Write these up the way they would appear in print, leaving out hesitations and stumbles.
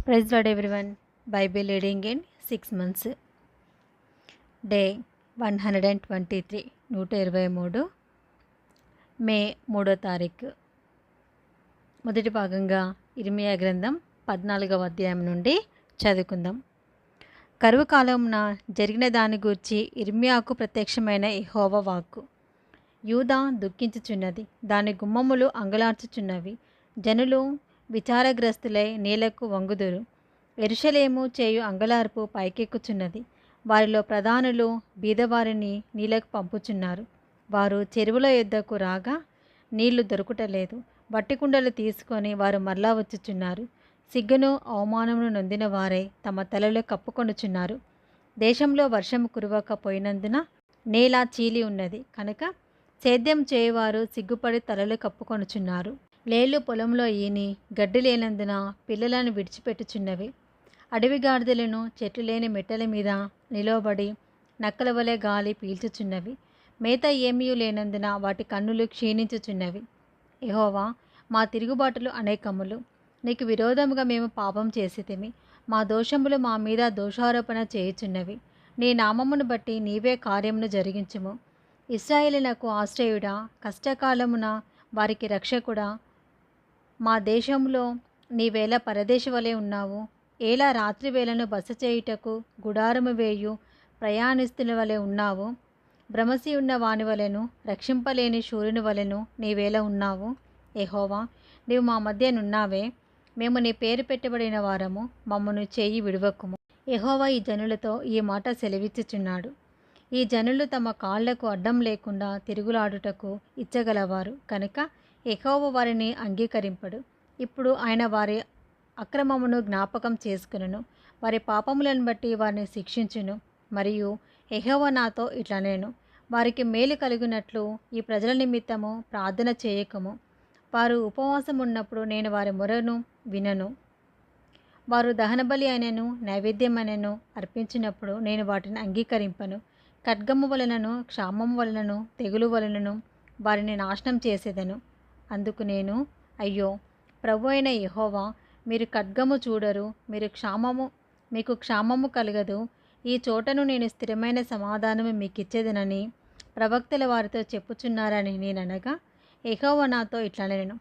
Praise lord everyone. Bible reading in 6 months. Day 123 123 May 3వ తారీఖు. మొదటి భాగంగా ఇర్మియా గ్రంథం 14వ అధ్యాయం నుండి చదువుకుందాం. కరువు కాలమున జరిగిన దాని గూర్చి ఇర్మియాకు ప్రత్యక్షమైన యెహోవా వాక్కు. యూదా దుఃఖించుచున్నది, దాని గుమ్మములు అంగలార్చుచున్నవి. జనులు విచారగ్రస్తులై నేలకు వంగుదురు. యెరూషలేము చేయు అంగలార్పు పైకెక్కుచున్నది. వారిలో ప్రధానులు బీదవారిని నీళ్ళకు పంపుచున్నారు. వారు చెరువుల యొద్దకు రాగా నీళ్లు దొరుకుటలేదు. వట్టికుండలు తీసుకొని వారు మరలా వచ్చుచున్నారు. సిగ్గును అవమానమును నొందిన వారై తమ తలలు కప్పుకొనుచున్నారు. దేశంలో వర్షము కురవకపోయినందున నేల చీలి ఉన్నది కనుక సేద్యం చేయువారు సిగ్గుపడి తలలు కప్పుకొనుచున్నారు. లేళ్ళు పొలంలో ఈని గడ్డి లేనందున పిల్లలను విడిచిపెట్టుచున్నవి. అడవి గాడిదలను చెట్లు లేని మెట్టల మీద నిలవబడి నక్కల వలె గాలి పీల్చుచున్నవి. మేత ఏమీ లేనందున వాటి కన్నులు క్షీణించుచున్నవి. యెహోవా, మా తిరుగుబాటులు అనేకములు. నీకు విరోధముగా మేము పాపం చేసితిమి. మా దోషములు మా మీద దోషారోపణ చేయుచున్నవి. నీ నామమును బట్టి నీవే కార్యమును జరిగించుము. ఇశ్రాయేలునకు ఆశ్రయుడా, కష్టకాలమున వారికి రక్షకుడా, మా దేశంలో నీవేళ పరదేశి వలె ఉన్నావు. ఏలా రాత్రి వేళను బస చేయుటకు గుడారము వేయు ప్రయాణిస్తున్న వలె ఉన్నావు. భ్రమసి ఉన్న వాని వలెను, రక్షింపలేని శూరుని వలెను నీవేళ ఉన్నావు. యెహోవా, నీవు మా మధ్య నున్నావే. మేము నీ పేరు పెట్టబడిన వారము, మమ్మను చేయి విడువకుము. యెహోవా ఈ జనులతో ఈ మాట సెలవిచ్చుచున్నాడు. ఈ జనులు తమ కాళ్లకు అడ్డం లేకుండా తిరుగులాడుటకు ఇచ్చగలవారు కనుక యెహోవా వారిని అంగీకరింపడు. ఇప్పుడు ఆయన వారి అక్రమమును జ్ఞాపకం చేసుకును, వారి పాపములను బట్టి వారిని శిక్షించును. మరియు యెహోవా నాతో ఇట్లనేను, వారికి మేలు కలుగునట్లు ఈ ప్రజల నిమిత్తము ప్రార్థన చేయకము. వారు ఉపవాసం ఉన్నప్పుడు నేను వారి మొరను వినను. వారు దహనబలి అయినను నైవేద్యమైనను అర్పించినప్పుడు నేను వాటిని అంగీకరింపను. ఖడ్గము వలనను, క్షామము వలనను, తెగులు వలనను వారిని నాశనం చేసేదను. అందుకు నేను, అయ్యో ప్రభు అయిన యెహోవా, మీరు ఖడ్గము చూడరు, మీకు క్షామము కలగదు. ఈ చోటను నేను స్థిరమైన సమాధానము మీకిచ్చేదనని ప్రవక్తల వారితో చెప్పుచున్నారని నేననగా, యెహోవా నాతో ఇట్లనెను,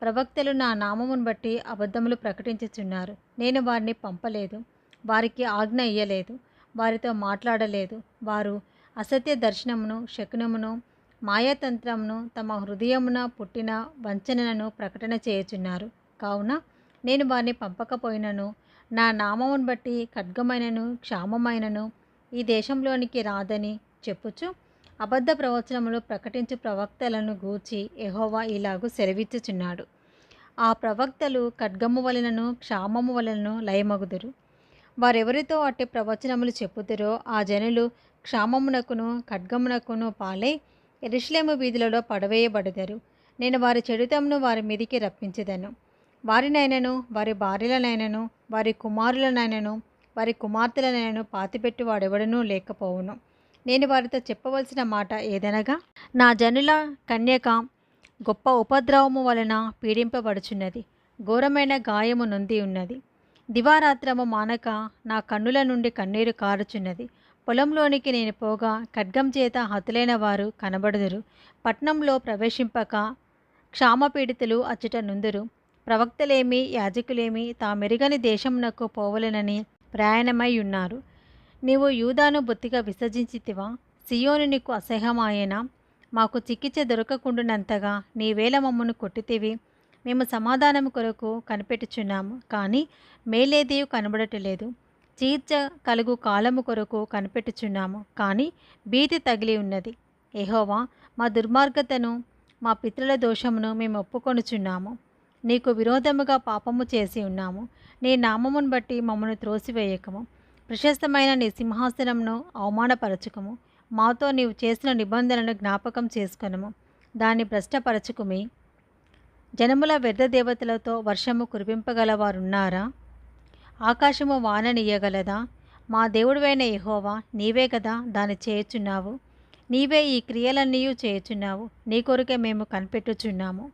ప్రవక్తలు నా నామమును బట్టి అబద్ధములు ప్రకటించుచున్నారు. నేను వారిని పంపలేదు, వారికి ఆజ్ఞ ఇయ్యలేదు, వారితో మాట్లాడలేదు. వారు అసత్య దర్శనమును, శకునమును, మాయాతంత్రమును, తమ హృదయమున పుట్టిన వంచనను ప్రకటన చేయుచున్నారు. కావున నేను వారిని పంపకపోయినను నా నామమును బట్టి ఖడ్గమైనను క్షామమైనను ఈ దేశంలోనికి రాదని చెప్పుచు అబద్ధ ప్రవచనములు ప్రకటించు ప్రవక్తలను గూర్చి యెహోవా ఇలాగు సెలవిచ్చుచున్నాడు. ఆ ప్రవక్తలు ఖడ్గము వలనను క్షామము వలనను లయమగుదురు. వారెవరితో అట్టి ప్రవచనములు చెప్పుదురో ఆ జనులు క్షామమునకును ఖడ్గమునకును పాలై యెరూషలేము వీధులలో పడవేయబడెదరు. నేను వారి చెడుతమును వారి మీదికి రప్పించెదను. వారినైనను, వారి భార్యలనైనను, వారి కుమారులనైనను, వారి కుమార్తెలనైనను పాతిపెట్టి వాడెవడనూ లేకపోవును. నేను వారితో చెప్పవలసిన మాట ఏదనగా, నా జనుల కన్యక గొప్ప ఉపద్రవము వలన పీడింపబడుచున్నది, ఘోరమైన గాయము నొంది ఉన్నది. దివారాత్రము మానక నా కన్నుల నుండి కన్నీరు కారుచున్నది. పొలంలోనికి నేను పోగా ఖడ్గం చేత హతులైన వారు కనబడుదురు. పట్నంలో ప్రవేశింపక క్షామపీడితులు అచ్చట నుందురు. ప్రవక్తలేమి యాజకులేమి తామెరుగని దేశమునకు పోవలెనని ప్రయాణమై ఉన్నారు. నీవు యూదాను బొత్తిగా విసర్జించితివా? సియోను నీకు అసహ్యమాయేనా? మాకు చికిత్స దొరకకుండునంతగా నీవేళ మమ్మను కొట్టితివి. మేము సమాధానము కొరకు కనిపెట్టుచున్నాము, కానీ మేలేదియు కనబడటలేదు. చీర్చ కలుగు కాలము కొరకు కనిపెట్టుచున్నాము, కానీ భీతి తగిలి ఉన్నది. యెహోవా, మా దుర్మార్గతను, మా పితరుల దోషమును మేము ఒప్పుకొనుచున్నాము. నీకు విరోధముగా పాపము చేసి ఉన్నాము. నీ నామమును బట్టి మమ్మను త్రోసివేయకము. ప్రశస్తమైన నీ సింహాసనమును అవమానపరచుకము. మాతో నీవు చేసిన నిబంధనను జ్ఞాపకం చేసుకొనుము, దాన్ని భ్రష్టపరచుకుమి. జనముల వ్యర్థ దేవతలతో వర్షము కురిపింపగలవారున్నారా? ఆకాశము వాననియ్యగలదా? మా దేవుడువైన యెహోవా, నీవే కదా దాన్ని చేయుచున్నావు. నీవే ఈ క్రియలన్నీ చేయుచున్నావు. నీ కొరకే మేము కనిపెట్టుచున్నాము.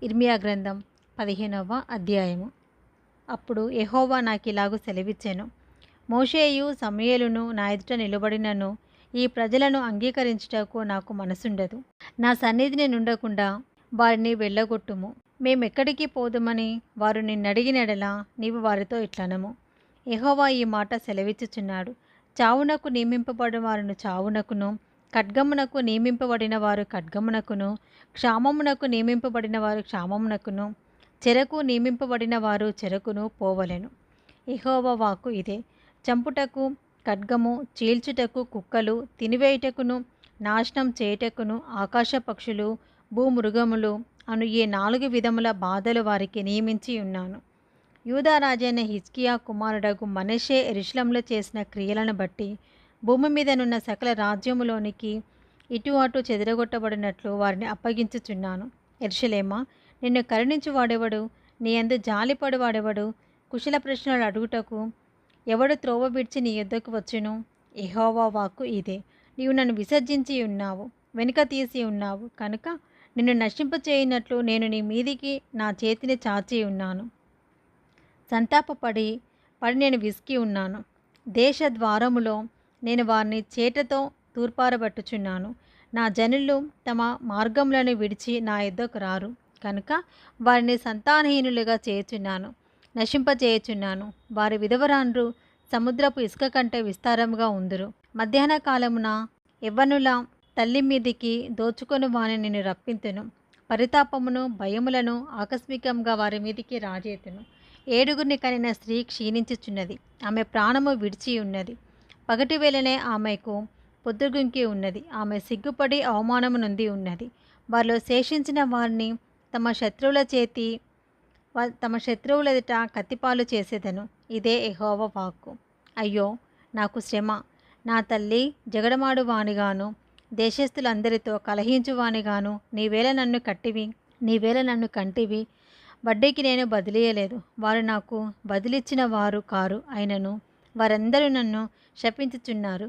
ఇర్మియా గ్రంథం 15వ అధ్యాయము. అప్పుడు యెహోవా నాకిలాగు సెలవిచ్చెను, మోషేయు సమూయేలును నా ఎదుట నిలబడినను ఈ ప్రజలను అంగీకరించుటకు నాకు మనసుండదు. నా సన్నిధిని నుండకుండా వారిని వెళ్ళగొట్టుము. మేమెక్కడికి పోదుమని వారు నిన్నడిగినెడల నీవు వారితో ఇట్లనము, యెహోవా ఈ మాట సెలవిచ్చుచున్నాడు, చావునకు నియమింపబడిన వారును చావునకును, ఖడ్గమునకు నియమింపబడిన వారు ఖడ్గమునకును, క్షామమునకు నియమింపబడిన వారు క్షామమునకును, చెరకు నియమింపబడిన వారు చెరకును పోవలెను. యెహోవా వాక్కు ఇదే. చంపుటకు ఖడ్గము, చీల్చుటకు కుక్కలు, తినివేయుటకును నాశనం చేయుటకును ఆకాశ పక్షులు, భూమృగములు అను ఈ 4 విధముల బాధలు వారికి నియమించి ఉన్నాను. యూదా రాజైన హిజ్కియా కుమారుడగు మనష్షే యెరూషలేములో చేసిన క్రియలను బట్టి భూమి మీదనున్న సకల రాజ్యములోనికి ఇటు అటు చెదరగొట్టబడినట్లు వారిని అప్పగించుచున్నాను. యెరూషలేమా, నిన్ను కరుణించువాడెవడు? నీ యందు జాలిపడువాడెవడు? కుశల ప్రశ్నలు అడుగుటకు ఎవడు త్రోవ విడిచి నీ యొద్దకు వచ్చును? యెహోవా వాక్కు ఇదే. నీవు నన్ను విసర్జించి ఉన్నావు, వెనుక తీసి ఉన్నావు కనుక నిన్ను నశింపచేయునట్లు నేను నీ మీదికి నా చేతిని చాచి ఉన్నాను. సంతాపపడి నేను విసికి ఉన్నాను. దేశ ద్వారములో నేను వారిని చేటతో తూర్పారబట్టుచున్నాను. నా జనులు తమ మార్గములను విడిచి నా యొద్దకు రారు కనుక వారిని సంతానహీనులుగా చేయుచున్నాను, నశింపచేయుచున్నాను. వారి విధవరాండ్రు సముద్రపు ఇసుక కంటే విస్తారముగా ఉందురు. మధ్యాహ్న కాలమున యవ్వనుల తల్లి మీదికి దోచుకొని వారిని నేను రప్పింతును. పరితాపమును భయములను ఆకస్మికంగా వారి మీదికి రాజేతును. 7 కనిన స్త్రీ క్షీణించుచున్నది, ఆమె ప్రాణము విడిచి ఉన్నది. పగటి వేళనే ఆమెకు పొద్దుగుంకి ఉన్నది, ఆమె సిగ్గుపడి అవమానము నొంది ఉన్నది. వారిలో శేషించిన వారిని తమ శత్రువుల ఎదుట కత్తిపాలు చేసేదను. ఇదే యెహోవా వాక్కు. అయ్యో నాకు శ్రమ! నా తల్లి, జగడమాడు వానిగాను దేశస్థులందరితో కలహించువానిగాను నీవేళ నన్ను కంటివి. వడ్డీకి నేను బదిలీయలేదు. వారు నాకు బదిలిచ్చిన వారు కారు అయినను వారందరూ నన్ను శపించుచున్నారు.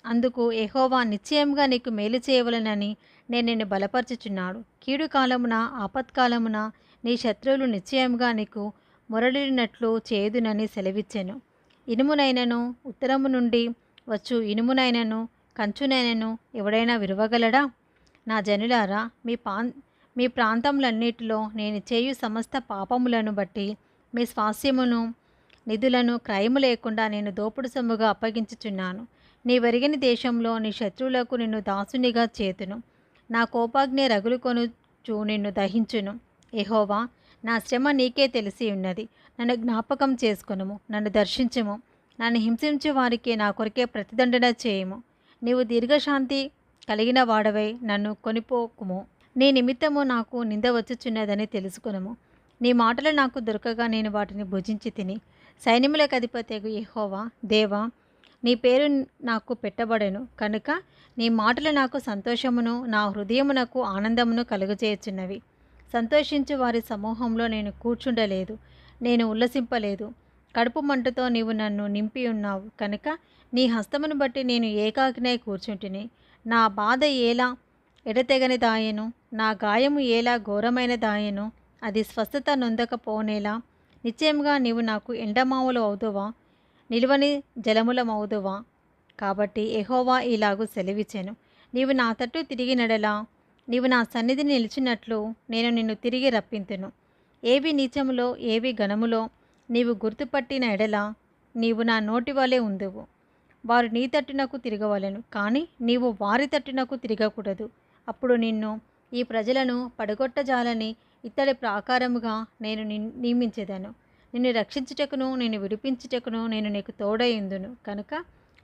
అందుకు యెహోవా నిశ్చయముగా నీకు మేలు చేయవలెనని నేను నిన్ను బలపరచుచున్నాడు. కీడు కాలమున ఆపత్కాలమున నీ శత్రువులు నిశ్చయముగా నీకు మొరలిడినట్లు చేయుదునని సెలవిచ్చెను. ఇనుమునైనను ఉత్తరము నుండి వచ్చు ఇనుమునైనను కంచునైనను ఎవడైనా విరువగలడా? నా జనులారా, మీ ప్రాంతములన్నిటిలో నేను చేయు సమస్త పాపములను బట్టి మీ స్వాస్యమును నిధులను క్రయము లేకుండా నేను దోపుడు సొమ్ముగా అప్పగించుచున్నాను. నీ వెరిగిన దేశంలో నీ శత్రువులకు నిన్ను దాసునిగా చేతును. నా కోపాగ్ని రగులుకొనుచు నిన్ను దహించును. యెహోవా, నా శ్రమ నీకే తెలిసి ఉన్నది. నన్ను జ్ఞాపకం చేసుకొనుము, నన్ను దర్శించుము. నన్ను హింసించు వారికి నా కొరకే ప్రతిదండన చేయుము. నీవు దీర్ఘశాంతి కలిగిన వాడవై నన్ను కొనిపోకుము. నీ నిమిత్తము నాకు నింద వచ్చుచున్నదని తెలుసుకొనుము. నీ మాటలు నాకు దొరకగా నేను వాటిని భుజించి తిని. సైన్యములకు అధిపతియగు యెహోవా, దేవా, నీ పేరు నాకు పెట్టబడెను కనుక నీ మాటలు నాకు సంతోషమును, నా హృదయమునకు ఆనందమును కలుగజేయుచున్నవి. సంతోషించు వారి సమూహంలో నేను కూర్చుండలేదు, నేను ఉల్లసింపలేదు. కడుపు మంటతో నీవు నన్ను నింపి ఉన్నావు కనుక నీ హస్తమును బట్టి నేను ఏకాకినై కూర్చుంటిని. నా బాధ ఏలా ఎడతెగనిదాయెను, నా గాయము ఏలా ఘోరమైనదాయెను. అది స్వస్థత నొందకపోనేలా. నిశ్చయముగా నీవు నాకు ఎండమావులు అవుదువా, నిలువని జలములమవుదువా? కాబట్టి యెహోవా ఇలాగు సెలవిచ్చెను, నీవు నా తట్టు తిరిగినడలా నీవు నా సన్నిధిని నిలిచినట్లు నేను నిన్ను తిరిగి రప్పింతును. ఏవి నీచములో ఏవి ఘనములో నీవు గుర్తుపట్టిన ఎడల నీవు నా నోటి వలె ఉందువు. వారు నీ తట్టునకు తిరగవలెను, కానీ నీవు వారి తట్టునకు తిరగకూడదు. అప్పుడు నిన్ను ఈ ప్రజలను పడగొట్టజాలని ఇత్తడి ప్రాకారముగా నేను నియమించెదను. నిన్ను రక్షించుటకును నిన్ను విడిపించుటకును నేను నీకు తోడయుందును కనుక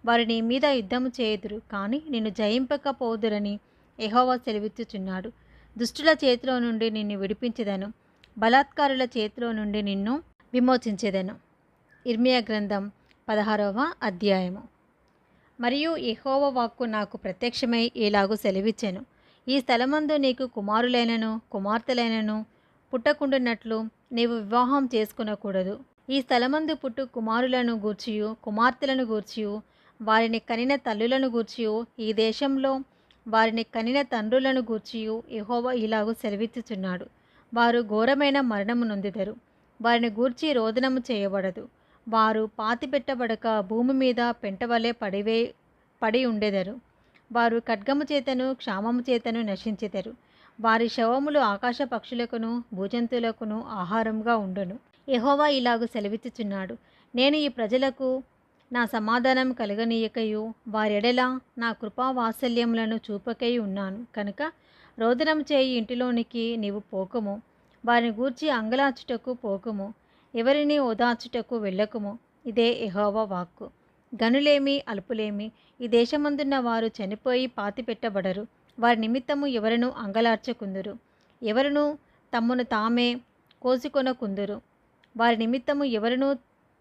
వారు నీ మీద యుద్ధము చేయుదురు, కానీ నిన్ను జయింపకపోదురని యెహోవా సెలవిచ్చుచున్నాడు. దుష్టుల చేతిలో నుండి నిన్ను విడిపించెదను, బలాత్కారుల చేతిలో నుండి నిన్ను విమోచించెదను. ఇర్మియా గ్రంథం 16వ అధ్యాయము. మరియు యెహోవా వాక్కు నాకు ప్రత్యక్షమై ఇలాగు సెలవిచ్చెను, ఈ స్థలమందు నీకు కుమారులైనను కుమార్తెలైనను పుట్టకుండునట్లు నీవు వివాహం చేసుకొనకూడదు. ఈ స్థలమందు పుట్టు కుమారులను గూర్చియు కుమార్తెలను గూర్చియు వారిని కనిన తల్లులను గూర్చియు ఈ దేశంలో వారిని కనిన తండ్రులను గూర్చియు యెహోవా ఇలాగు సెలవిచ్చుచున్నాడు, వారు ఘోరమైన మరణము నొందుదరు. వారిని గూర్చి రోదనము చేయబడదు. వారు పాతిపెట్టబడక భూమి మీద పెంటవలె పడి ఉండెదరు. వారు ఖడ్గము చేతను క్షామము చేతను నశించెదరు. వారి శవములు ఆకాశ పక్షులకును భూజంతువులకును ఆహారంగా ఉండును. యెహోవా ఇలాగు సెలవిచ్చుచున్నాడు, నేను ఈ ప్రజలకు నా సమాధానం కలుగనీయకయు వారెడల నా కృపా వాత్సల్యములను చూపకై ఉన్నాను కనుక రోదనం చేయి ఇంటిలోనికి నీవు పోకుము. వారిని గూర్చి అంగలార్చుటకు పోకుము. ఎవరిని ఓదార్చుటకు వెళ్ళకుము. ఇదే యెహోవా వాక్కు. గనులేమి అల్పులేమి ఈ దేశమందున్న వారు చనిపోయి పాతిపెట్టబడరు. వారి నిమిత్తము ఎవరును అంగలార్చకుందురు. ఎవరును తమ్మును తామే కోసుకొనకుందురు. వారి నిమిత్తము ఎవరును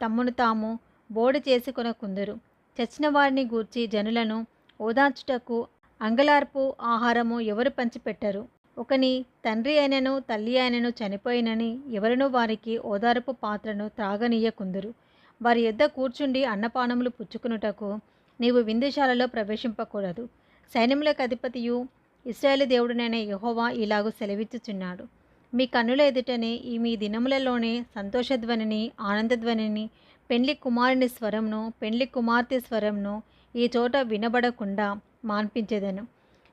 తమ్మును తాము బోడి చేసుకొనకుందురు. చచ్చిన వారిని గూర్చి జనులను ఓదార్చుటకు అంగలార్పు ఆహారము ఎవరు పంచిపెట్టరు. ఒకని తండ్రి అయినను తల్లి అయినను చనిపోయినని ఎవరునూ వారికి ఓదార్పు పాత్రను త్రాగనీయకుందురు. వారి యొద్ద కూర్చుండి అన్నపానములు పుచ్చుకునుటకు నీవు విందుశాలలో ప్రవేశింపకూడదు. సైన్యములకు అధిపతియు ఇశ్రాయేలు దేవుడునైన యెహోవా ఇలాగు సెలవిచ్చుచున్నాడు, మీ కన్నుల ఎదుటనే ఈ మీ దినములలోనే సంతోషధ్వనిని ఆనందధ్వనిని పెండ్లి కుమారుని స్వరంను పెండ్లి కుమార్తె స్వరంను ఈ చోట వినబడకుండా మాన్పించెదను.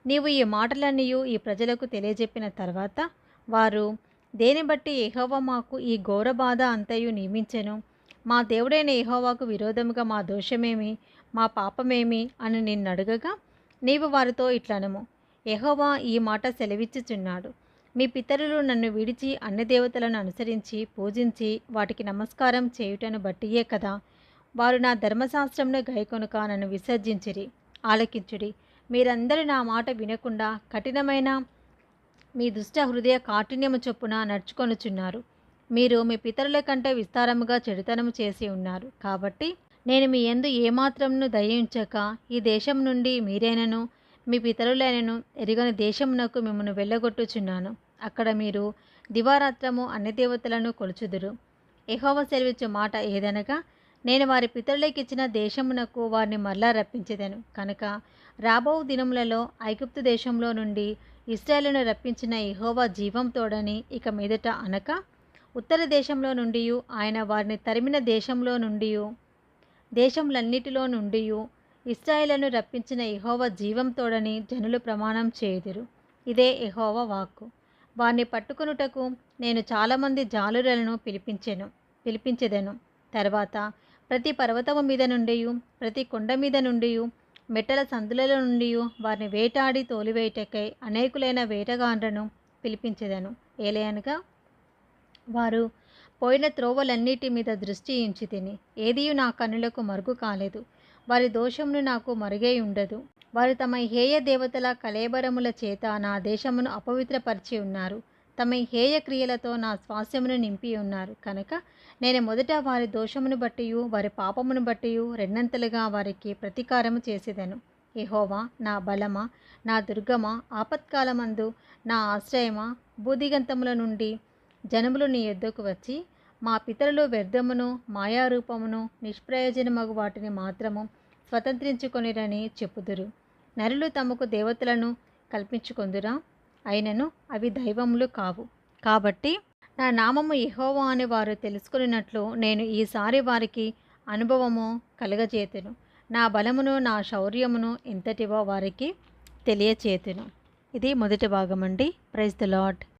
నీవు ఈ మాటలన్నీయు ఈ ప్రజలకు తెలియజెప్పిన తర్వాత వారు, దేని బట్టి యెహోవా మాకు ఈ ఘోర బాధ అంతయు నియమించెను? మా దేవుడైన యెహోవాకు విరోధముగా మా దోషమేమి, మా పాపమేమి అని నిన్నడుగగా, నీవు వారితో ఇట్లనము, యెహోవా ఈ మాట సెలవిచ్చుచున్నాడు, మీ పితరులు నన్ను విడిచి అన్య దేవతలను అనుసరించి పూజించి వాటికి నమస్కారం చేయుటను బట్టియే కదా వారు నా ధర్మశాస్త్రమును గైకొనుక నన్ను విసర్జించిరి. ఆలకించుడి, మీరందరూ నా మాట వినకుండా కఠినమైన మీ దుష్ట హృదయ కాఠిన్యము చొప్పున నడుచుకొనుచున్నారు. మీరు మీ పితరుల కంటే విస్తారముగా చెడుతనము చేసి ఉన్నారు. కాబట్టి నేను మీ యందు ఏమాత్రమును దయించక ఈ దేశం నుండి మీరైనను మీ పితరులైనను ఎరుగని దేశమునకు మిమ్మను వెళ్ళగొట్టుచున్నాను. అక్కడ మీరు దివారాత్రము అన్య దేవతలను కొలుచుదురు. యెహోవా సెలవిచ్చు మాట ఏదనగా, నేను వారి పితరులకు ఇచ్చిన దేశమునకు వారిని మరలా రప్పించెదను. కనుక రాబో దినములలో ఐగుప్తు దేశంలో నుండి ఇశ్రాయేలును రప్పించిన యెహోవా జీవం తోడని ఇక మీదట అనక, ఉత్తర దేశంలో నుండి ఆయన వారిని తరిమిన దేశంలో నుండి దేశములన్నిటిలో నుండి ఇశ్రాయేలును రప్పించిన యెహోవా జీవం తోడని జనులు ప్రమాణం చేయుదురు. ఇదే యెహోవా వాక్కు. వారిని పట్టుకొనుటకు నేను చాలామంది జాలురలను పిలిపించెదను. తర్వాత ప్రతి పర్వతము మీద నుండి ప్రతి కొండ మీద నుండి మెట్టల సందులలో నుండి వారిని వేటాడి తోలివేయటకై అనేకులైన వేటగాండ్రను పిలిపించెదను. ఏలయనగా వారు పోయిన త్రోవలన్నిటి మీద దృష్టి ఉంచి తిని ఏదియు నా కన్నులకు మరుగు కాలేదు. వారి దోషమును నాకు మరుగై ఉండదు. వారు తమ హేయ దేవతల కళేబరముల చేత నా దేశమును అపవిత్రపరిచి ఉన్నారు. తమ హేయ క్రియలతో నా స్వాస్యమును నింపి ఉన్నారు. కనుక నేను మొదట వారి దోషమును బట్టి వారి పాపమును బట్టి రెండంతలుగా వారికి ప్రతీకారము చేసేదను. యెహోవా నా బలమా, నా దుర్గమా, ఆపత్కాలమందు నా ఆశ్రయమా, భూదిగంతముల నుండి జనములు నీ యొద్దకు వచ్చి మా పితరులు వ్యర్థమును మాయారూపమును నిష్ప్రయోజనమగు వాటిని మాత్రము స్వతంత్రించుకొనిరని చెప్పుదురు. నరులు తమకు దేవతలను కల్పించుకొందురా, అయినను అవి దైవములు కావు. కాబట్టి నా నామము యెహోవా అని వారు తెలుసుకున్నట్లు నేను ఈసారి వారికి అనుభవము కలుగజేతును. నా బలమును నా శౌర్యమును ఎంతటివో వారికి తెలియచేతును. ఇది మొదటి భాగం అండి. Praise the lord.